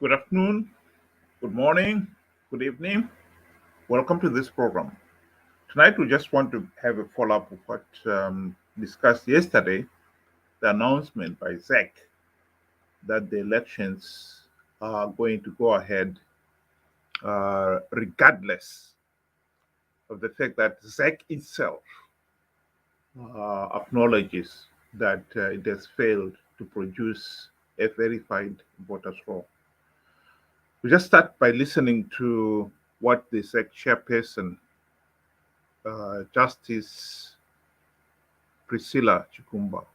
Good afternoon, good morning, good evening. Welcome to this program. Tonight, we just want to have a follow up of what discussed yesterday, the announcement by ZEC that the elections are going to go ahead regardless of the fact that ZEC itself acknowledges that it has failed to produce a verified voters roll. We just start by listening to what the ZEC chairperson, Justice Priscilla Chikumba,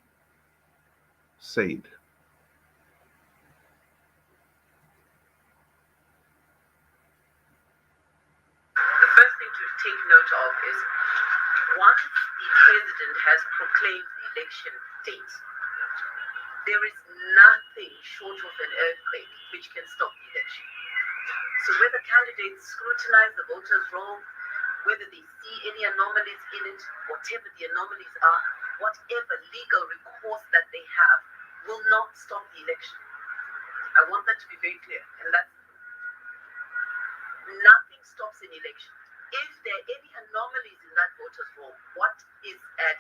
said. The first thing to take note of is once the president has proclaimed the election date, there is nothing short of an earthquake which can stop the election. So whether candidates scrutinize the voters' roll, whether they see any anomalies in it, whatever the anomalies are, whatever legal recourse that they have, will not stop the election. I want that to be very clear, and that's nothing stops an election. If there are any anomalies in that voters' roll, what is at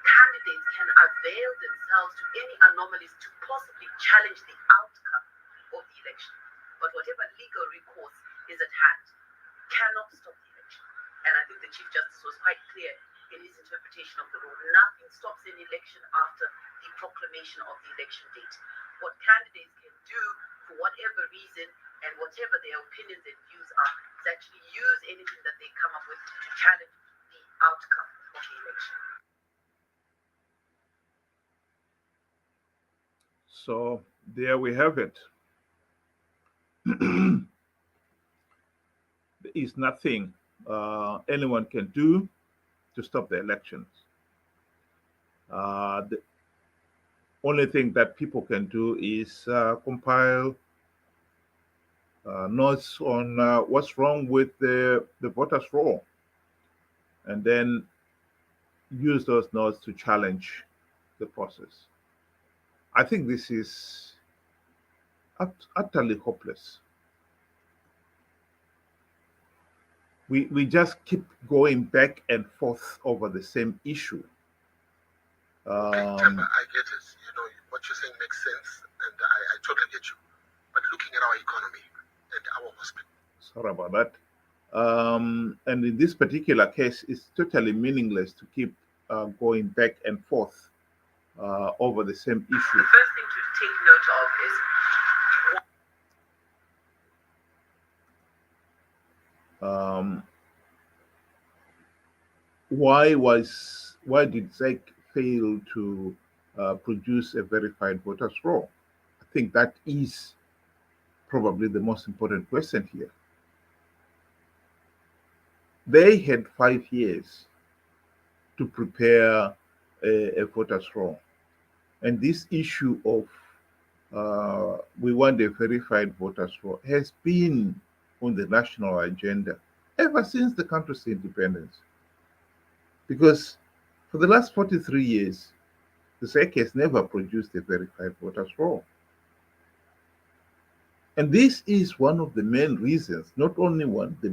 candidates can avail themselves to any anomalies to possibly challenge the outcome of the election. But whatever legal recourse is at hand cannot stop the election. And I think the Chief Justice was quite clear in his interpretation of the law. Nothing stops an election after the proclamation of the election date. What candidates can do for whatever reason and whatever their opinions and views are is actually use anything that they come up with to challenge the outcome of the election. So there we have it. There is nothing anyone can do to stop the elections. The only thing that people can do is compile notes on what's wrong with the voters' roll and then use those notes to challenge the process. I think this is utterly hopeless. We just keep going back and forth over the same issue. I get it. What you're saying makes sense, and I totally get you. But looking at our economy and our hospital. Sorry about that. And in this particular case, it's totally meaningless to keep going back and forth over the same issue. The first thing to take note of is why did ZEC fail to produce a verified voters roll? I think that is probably the most important question here. They had 5 years to prepare a voters roll, and this issue of we want a verified voters roll has been on the national agenda ever since the country's independence. Because for the last 43 years, the SEC has never produced a verified voters roll. And this is one of the main reasons, not only one, the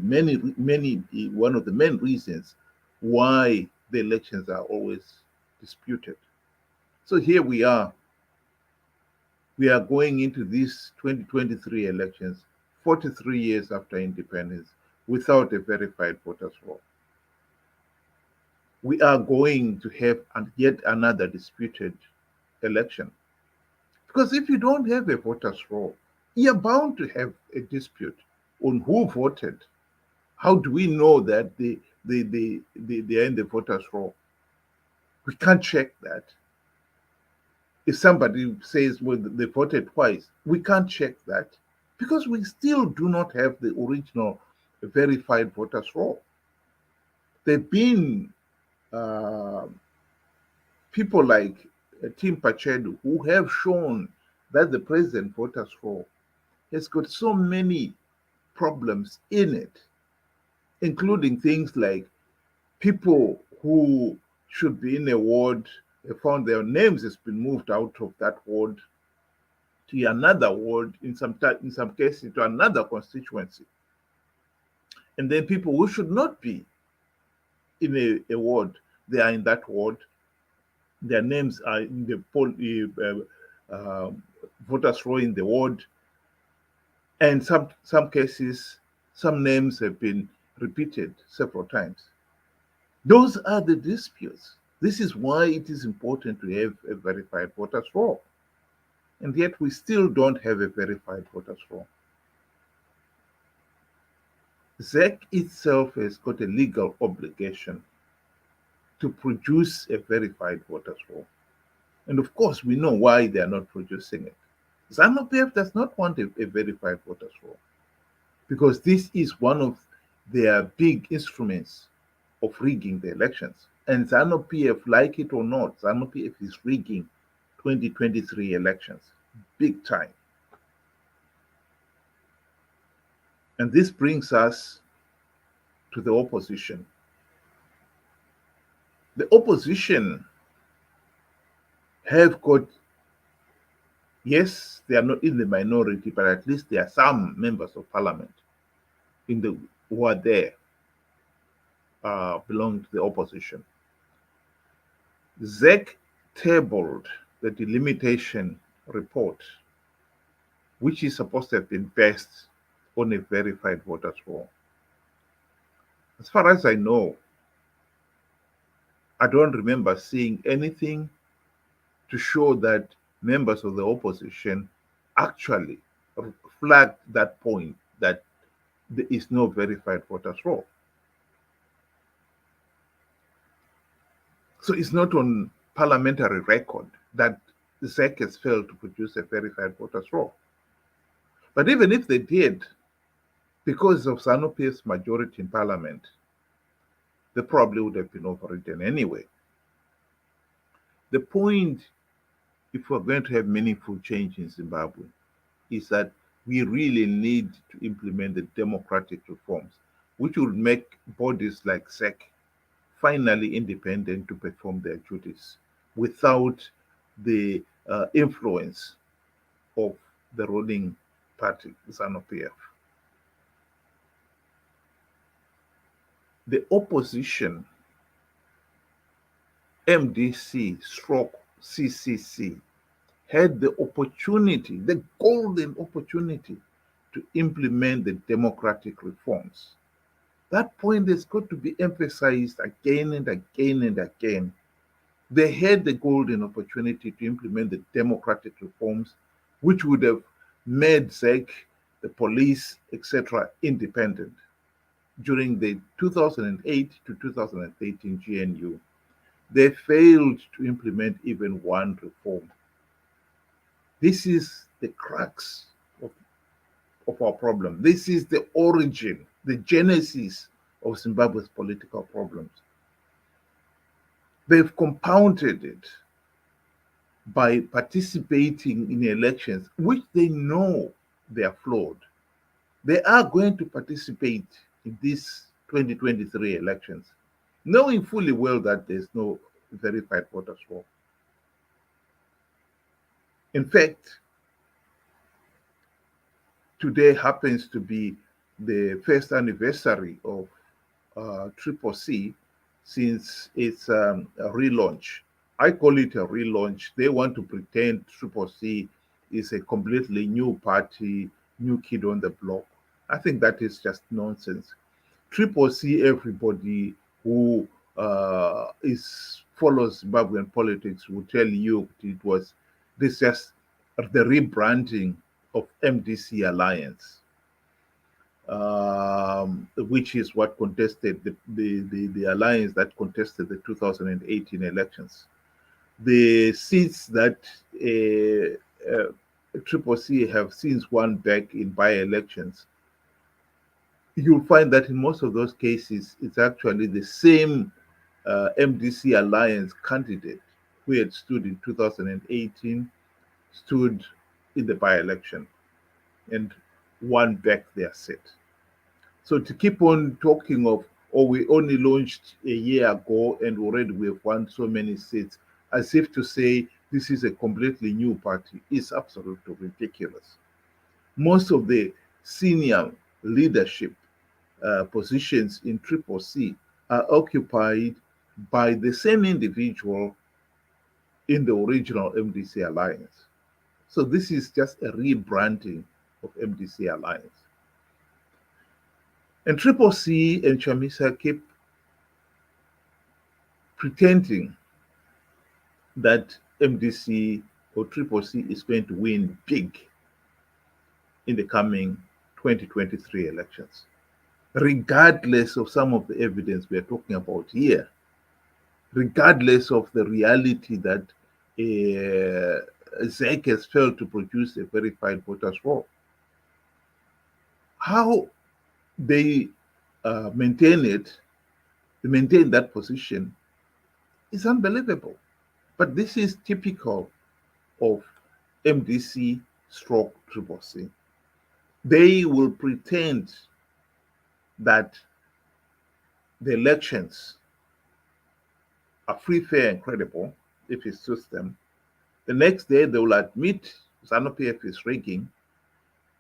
one of the main reasons why the elections are always disputed. So here we are. We are going into these 2023 elections 43 years after independence without a verified voters roll. We are going to have yet another disputed election. Because if you don't have a voters roll, you're bound to have a dispute on who voted. How do we know that they are in the voters roll? We can't check that. If somebody says, well, they voted twice, we can't check that because we still do not have the original verified voters roll. There have been people like Tim Pachedu who have shown that the president voters roll has got so many problems in it, including things like people who should be in a ward found their names has been moved out of that ward. to another ward, in some cases to another constituency. And then people who should not be in a ward, they are in that ward. Their names are in the voters roll in the ward, and some cases, some names have been repeated several times. Those are the disputes. This is why it is important to have a verified voters roll, and yet we still don't have a verified voters roll. ZEC itself has got a legal obligation to produce a verified voters roll. And of course, we know why they are not producing it. ZANU-PF does not want a verified voters roll because this is one of their big instruments of rigging the elections. And ZANU-PF, like it or not, ZANU-PF is rigging 2023 elections big time. And this brings us to the opposition. The opposition have got, yes, they are not in the minority, but at least there are some members of parliament who are there, belong to the opposition. ZEC tabled the delimitation report, which is supposed to have been based on a verified voters roll. As far as I know, I don't remember seeing anything to show that members of the opposition actually flagged that point that there is no verified voters roll. So it's not on parliamentary record that the ZEC has failed to produce a verified voters roll. But even if they did, because of ZANU-PF's majority in parliament, they probably would have been overridden anyway. The point, if we're going to have meaningful change in Zimbabwe, is that we really need to implement the democratic reforms, which will make bodies like ZEC finally independent to perform their duties without the influence of the ruling party, ZANU-PF. The opposition, MDC stroke CCC, had the opportunity, the golden opportunity, to implement the democratic reforms. That point has got to be emphasized again and again and again. They had the golden opportunity to implement the democratic reforms, which would have made ZEC, the police, etc., independent during the 2008 to 2013 GNU. They failed to implement even one reform. This is the crux of our problem. This is the origin, the genesis of Zimbabwe's political problems. They've compounded it by participating in elections which they know they are flawed. They are going to participate in these 2023 elections, knowing fully well that there's no verified voters roll. In fact, today happens to be the first anniversary of Triple C since its relaunch. I call it a relaunch. They want to pretend Triple C is a completely new party, new kid on the block. I think that is just nonsense. Triple C, everybody who follows Zimbabwean politics will tell you it was this just the rebranding of MDC Alliance, which is what contested the alliance that contested the 2018 elections. The seats that Triple C have since won back in by-elections, you'll find that in most of those cases, it's actually the same MDC Alliance candidate who had stood in 2018, stood in the by-election and won back their seat. So to keep on talking of, oh, we only launched a year ago and already we have won so many seats, as if to say this is a completely new party is absolutely ridiculous. Most of the senior leadership positions in Triple C are occupied by the same individual in the original MDC alliance. So this is just a rebranding of MDC alliance. And Triple C and Chamisa keep pretending that MDC or Triple C is going to win big in the coming 2023 elections, regardless of some of the evidence we are talking about here, regardless of the reality that ZEC has failed to produce a verified voters roll. How they maintain that position is unbelievable. But this is typical of MDC stroke Triple C. They will pretend that the elections are free, fair, and credible if it suits them. The next day, they will admit ZANU-PF is rigging,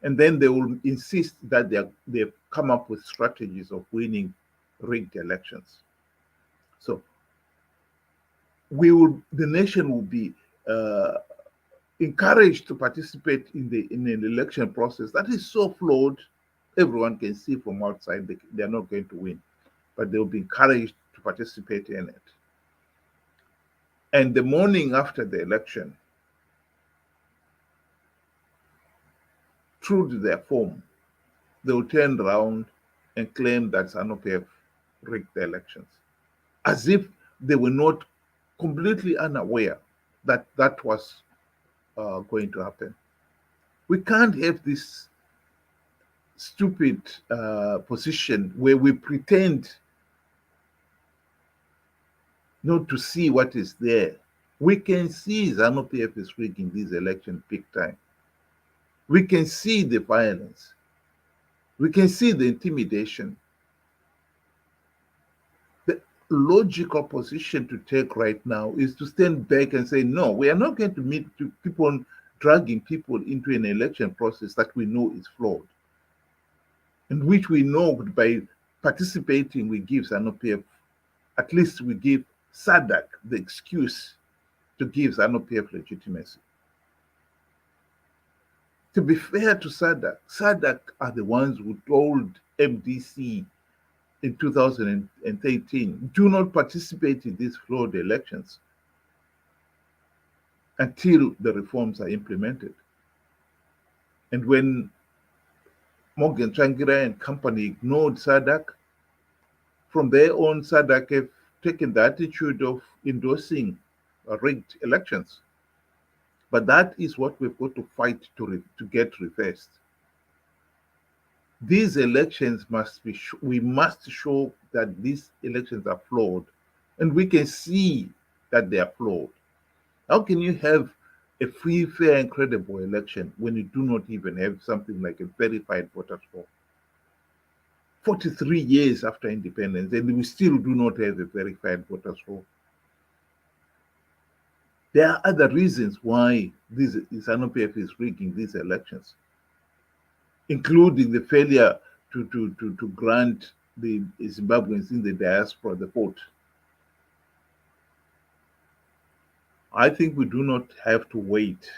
and then they will insist that they've come up with strategies of winning rigged elections. So the nation will be uh, encouraged to participate in an election process that is so flawed. Everyone can see from outside they are not going to win, but they will be encouraged to participate in it. And the morning after the election, true to their form, they will turn around and claim that ZANU-PF rigged the elections, as if they were not completely unaware that that was going to happen. We can't have this stupid position where we pretend not to see what is there. We can see ZANU-PF is rigging this election big time. We can see the violence. We can see the intimidation. The logical position to take right now is to stand back and say, no, we are not going to keep on dragging people into an election process that we know is flawed, and which we know by participating we give ZANU-PF, at least we give SADC the excuse to give ZANU-PF legitimacy. To be fair to SADC are the ones who told MDC in 2013, do not participate in these flawed elections until the reforms are implemented. And when Morgan Changira and company ignored SADC, from their own SADC have taken the attitude of endorsing rigged elections. But that is what we've got to fight to get reversed. These elections we must show that these elections are flawed, and we can see that they are flawed. How can you have a free, fair, and credible election when you do not even have something like a verified voters roll? 43 years after independence, and we still do not have a verified voters roll. There are other reasons why this ZANU-PF is rigging these elections, including the failure to grant the Zimbabweans in the diaspora the vote. I think we do not have to wait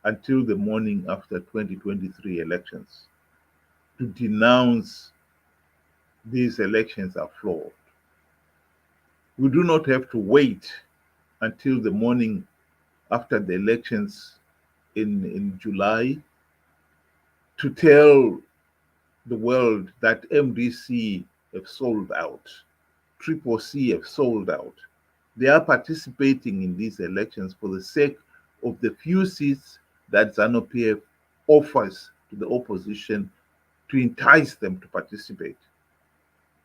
until the morning after 2023 elections to denounce these elections are flawed. We do not have to wait until the morning after the elections in July to tell the world that MDC have sold out, Triple C have sold out. They are participating in these elections for the sake of the few seats that ZANU-PF offers to the opposition to entice them to participate.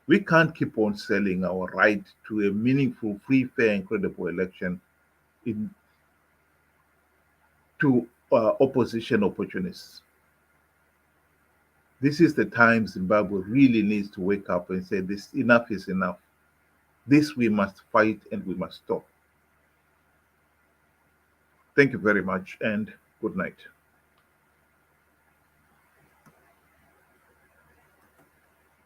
We can't keep on selling our right to a meaningful, free, fair, and credible election to opposition opportunists. This is the time Zimbabwe really needs to wake up and say, this enough is enough. This we must fight and we must stop. Thank you very much and good night.